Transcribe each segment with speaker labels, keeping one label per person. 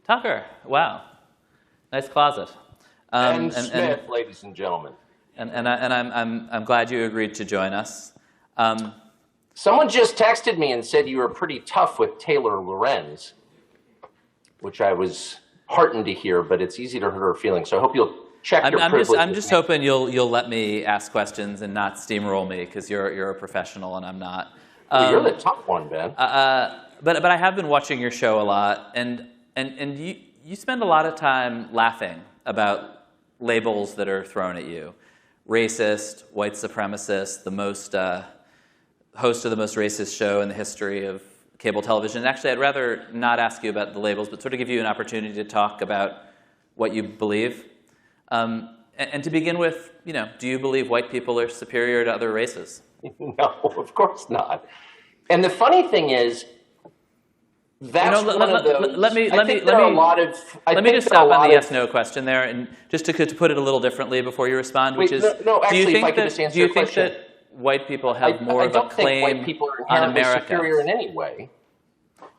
Speaker 1: Tucker, wow, nice closet.
Speaker 2: And Smith, ladies and gentlemen.
Speaker 1: I'm glad you agreed to join us.
Speaker 2: Someone just texted me and said you were pretty tough with Taylor Lorenz, which I was heartened to hear, but it's easy to hurt her feelings. So I hope you'll check your privilege.
Speaker 1: I'm just hoping you'll let me ask questions and not steamroll me, because you're a professional and I'm not.
Speaker 2: Well, you're the tough one, Ben.
Speaker 1: But I have been watching your show a lot, and you spend a lot of time laughing about labels that are thrown at you. Racist, white supremacist, the host of the most racist show in the history of cable television. And actually, I'd rather not ask you about the labels, but sort of give you an opportunity to talk about what you believe. And to begin with, do you believe white people are superior to other races?
Speaker 2: No, of course not. And the funny thing is, that's one of those. Let me
Speaker 1: just stop on the yes/no question there, and just to put it a little differently before you respond, which is,
Speaker 2: do you think
Speaker 1: that white people have more of a claim on America?
Speaker 2: Superior in any way.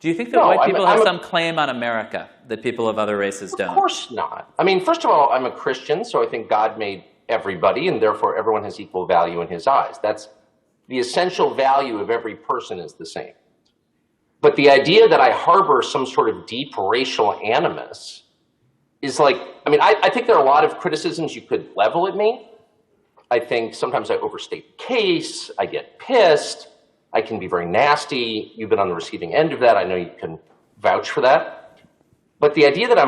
Speaker 1: Do you think that white people have some claim on America that people of other races don't?
Speaker 2: Of course not. I mean, first of all, I'm a Christian, so I think God made everybody, and therefore everyone has equal value in his eyes. That's the essential value of every person is the same. But the idea that I harbor some sort of deep racial animus is like, I think there are a lot of criticisms you could level at me. I think sometimes I overstate the case, I get pissed, I can be very nasty. You've been on the receiving end of that. I know you can vouch for that. But the idea that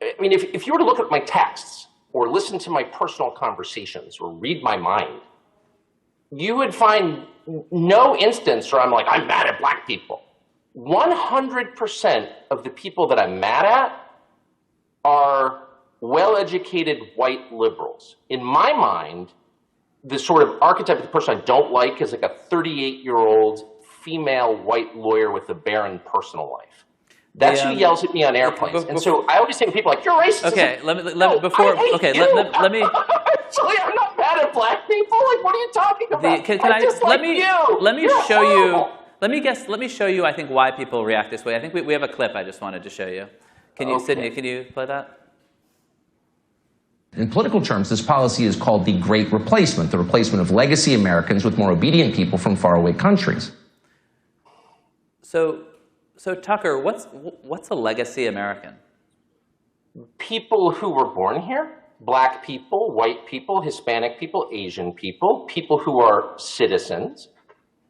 Speaker 2: if you were to look at my texts or listen to my personal conversations or read my mind, you would find no instance where I'm mad at black people. 100% of the people that I'm mad at are well-educated white liberals. In my mind, the sort of archetype of the person I don't like is like a 38-year-old female white lawyer with a barren personal life. That's who yells at me on airplanes. And so I always think of people like, you're racist.
Speaker 1: Okay, let me
Speaker 2: Actually, I'm not mad at black people. Like, what are you talking about?
Speaker 1: Let me show you, I think, why people react this way. I think we have a clip I just wanted to show you. Sydney, can you play that?
Speaker 3: In political terms, this policy is called the Great Replacement, the replacement of legacy Americans with more obedient people from faraway countries.
Speaker 1: So Tucker, what's a legacy American?
Speaker 2: People who were born here, black people, white people, Hispanic people, Asian people, people who are citizens,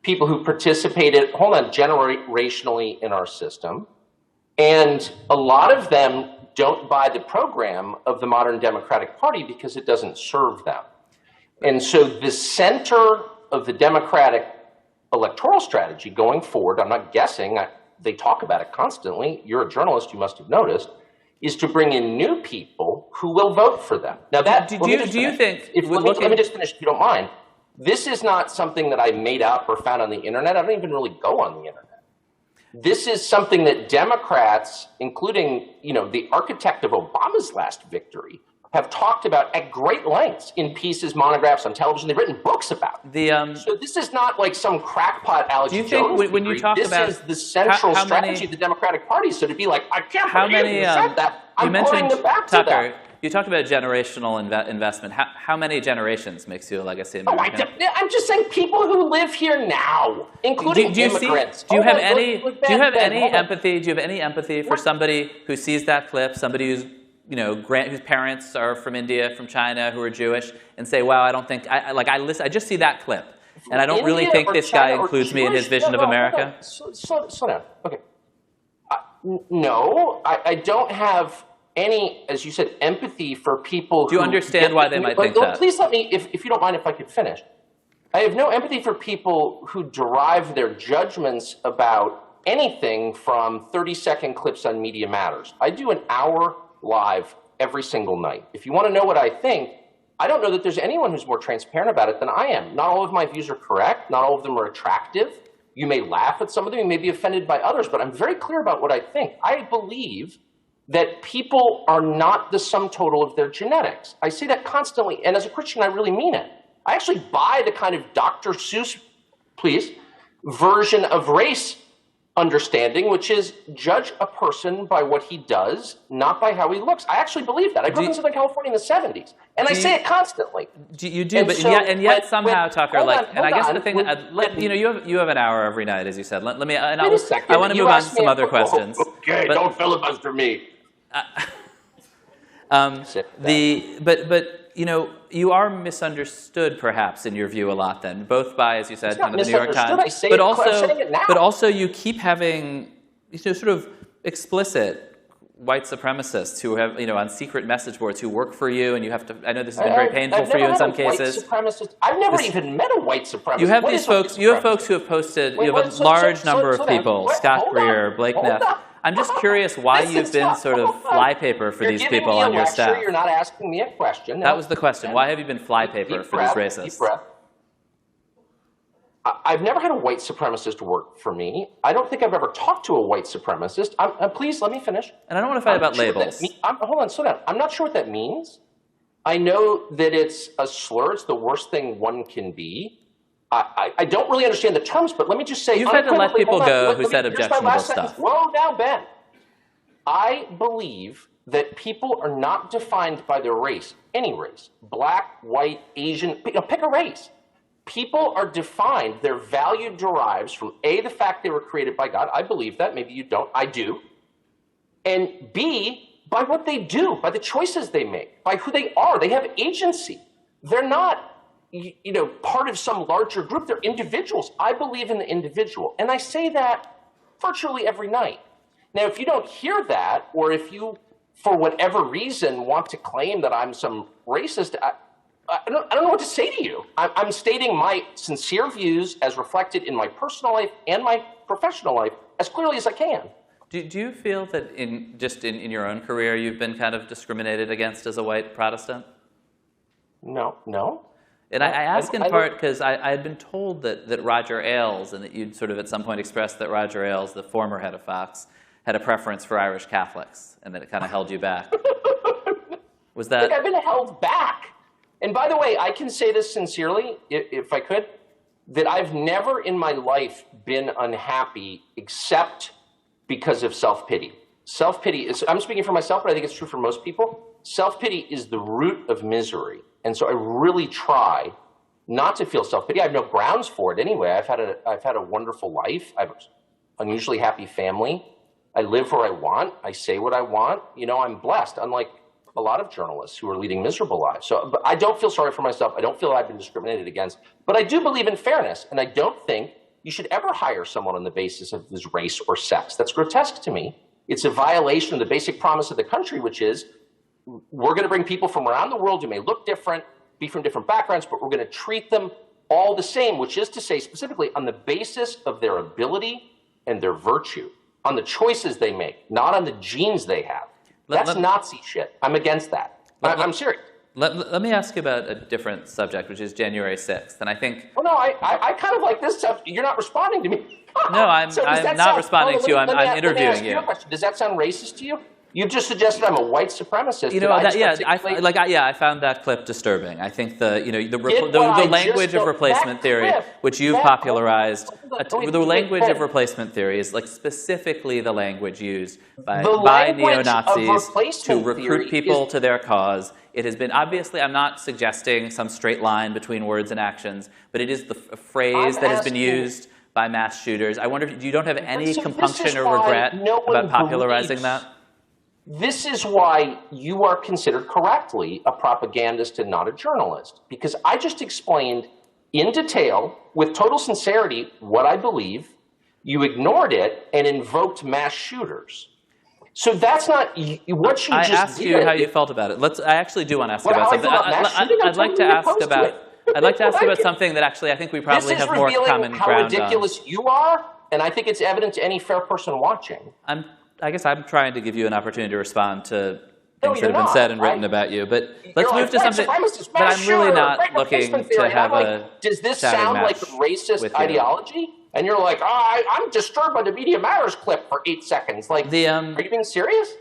Speaker 2: people who participated, generationally in our system. And a lot of them don't buy the program of the modern Democratic Party because it doesn't serve them. And so the center of the Democratic electoral strategy going forward, I'm not guessing, they talk about it constantly, you're a journalist, you must have noticed, is to bring in new people who will vote for them. Now that,
Speaker 1: do you think...
Speaker 2: Let me just finish if you don't mind. This is not something that I made up or found on the internet. I don't even really go on the internet. This is something that Democrats, including, the architect of Obama's last victory, have talked about at great lengths in pieces, monographs, on television. They've written books about. So this is not like some crackpot Alex Jones.
Speaker 1: Do you think when you talk about
Speaker 2: this is the central strategy of the Democratic Party? So to be like, I can't believe you said that. I'm putting them back to that.
Speaker 1: You talked about generational investment. How many generations makes you a legacy American?
Speaker 2: I'm just saying people who live here now, including immigrants.
Speaker 1: Do you have any empathy for somebody who sees that clip, somebody who's whose parents are from India, from China, who are Jewish, and say, "Wow, I don't think I just see that clip, and I don't really think this guy includes me in his vision of America."
Speaker 2: Slow down. Okay. No, I don't have any, as you said, empathy for people.
Speaker 1: Do you understand why they might think that?
Speaker 2: Please let me, if you don't mind, if I could finish. I have no empathy for people who derive their judgments about anything from 30-second clips on Media Matters. I do an hour live every single night. If you want to know what I think, I don't know that there's anyone who's more transparent about it than I am. Not all of my views are correct. Not all of them are attractive. You may laugh at some of them. You may be offended by others, but I'm very clear about what I think. I believe that people are not the sum total of their genetics. I say that constantly, and as a Christian, I really mean it. I actually buy the kind of Dr. Seuss, please, version of race understanding, which is judge a person by what he does, not by how he looks. I actually believe that. I grew up in Southern California in the 70s, and I say it constantly.
Speaker 1: You do, but yet somehow, Tucker, I guess the thing, you have an hour every night, as you said. I want to move on to some other questions.
Speaker 2: Okay, don't filibuster me.
Speaker 1: You are misunderstood, perhaps, in your view, a lot. Then, both by, as you said,
Speaker 2: kind of
Speaker 1: the New York Times, but also you keep having sort of explicit white supremacists who have, on secret message boards who work for you, and you have to. I know this has been very painful for you in some cases.
Speaker 2: I've never even met a white supremacist.
Speaker 1: You have these folks. You have folks who have posted. You have a large number of people. Scott Greer, Blake Neff. I'm just curious why you've been sort of flypaper for these people on your staff.
Speaker 2: You're not asking me a question.
Speaker 1: That was the question. Why have you been flypaper for these racists?
Speaker 2: Deep breath. I've never had a white supremacist work for me. I don't think I've ever talked to a white supremacist. Please, let me finish.
Speaker 1: And I don't want to fight about labels.
Speaker 2: Hold on, slow down. I'm not sure what that means. I know that it's a slur. It's the worst thing one can be. I don't really understand the terms, but let me just say,
Speaker 1: you've had to let people go who said objectionable stuff.
Speaker 2: Whoa, now, Ben. I believe that people are not defined by their race, any race, black, white, Asian, pick a race. People are defined, their value derives from A, the fact they were created by God. I believe that. Maybe you don't. I do. And B, by what they do, by the choices they make, by who they are. They have agency. They're not part of some larger group. They're individuals. I believe in the individual. And I say that virtually every night. Now, if you don't hear that, or if you, for whatever reason, want to claim that I'm some racist, I don't know what to say to you. I'm stating my sincere views as reflected in my personal life and my professional life as clearly as I can.
Speaker 1: Do you feel that in your own career you've been kind of discriminated against as a white Protestant?
Speaker 2: No.
Speaker 1: And I ask in part because I had been told that Roger Ailes, and that you'd sort of at some point expressed that Roger Ailes, the former head of Fox, had a preference for Irish Catholics, and that it kind of held you back. Was that?
Speaker 2: Look, I've been held back. And by the way, I can say this sincerely, if I could, that I've never in my life been unhappy except because of self-pity. Self-pity is, I'm speaking for myself, but I think it's true for most people. Self-pity is the root of misery. And so I really try not to feel self-pity. I have no grounds for it anyway. I've had a wonderful life. I have an unusually happy family. I live where I want. I say what I want. I'm blessed, unlike a lot of journalists who are leading miserable lives. But I don't feel sorry for myself. I don't feel I've been discriminated against. But I do believe in fairness, and I don't think you should ever hire someone on the basis of his race or sex. That's grotesque to me. It's a violation of the basic promise of the country, which is we're going to bring people from around the world who may look different, be from different backgrounds, but we're going to treat them all the same, which is to say specifically on the basis of their ability and their virtue, on the choices they make, not on the genes they have. That's Nazi shit. I'm against that. I'm serious.
Speaker 1: Let me ask you about a different subject, which is January 6th. And I think...
Speaker 2: Well, no, I kind of like this stuff. You're not responding to me.
Speaker 1: No, I'm not responding to you. I'm interviewing you.
Speaker 2: Does that sound racist to you? You've just suggested I'm a white supremacist.
Speaker 1: I found that clip disturbing. I think the language of replacement theory, which you've popularized, the language of replacement theory is like specifically the language used by neo-Nazis to recruit people to their cause. It has been, obviously, I'm not suggesting some straight line between words and actions, but it is the phrase that has been used by mass shooters. I wonder if you don't have any compunction or regret about popularizing that?
Speaker 2: This is why you are considered correctly a propagandist and not a journalist. Because I just explained in detail, with total sincerity, what I believe. You ignored it and invoked mass shooters. So that's not what you just did. I
Speaker 1: asked you how you felt about it. I actually do want to ask you about something. I'd like to ask about something that actually I think we probably have more common ground on.
Speaker 2: How ridiculous you are, and I think it's evident to any fair person watching.
Speaker 1: I guess I'm trying to give you an opportunity to respond to things that have been said and written about you. But let's move to something that I'm really not looking to have a
Speaker 2: Does this sound like a racist ideology? And you're like, I'm disturbed by the Media Matters clip for 8 seconds. Like, are you being serious?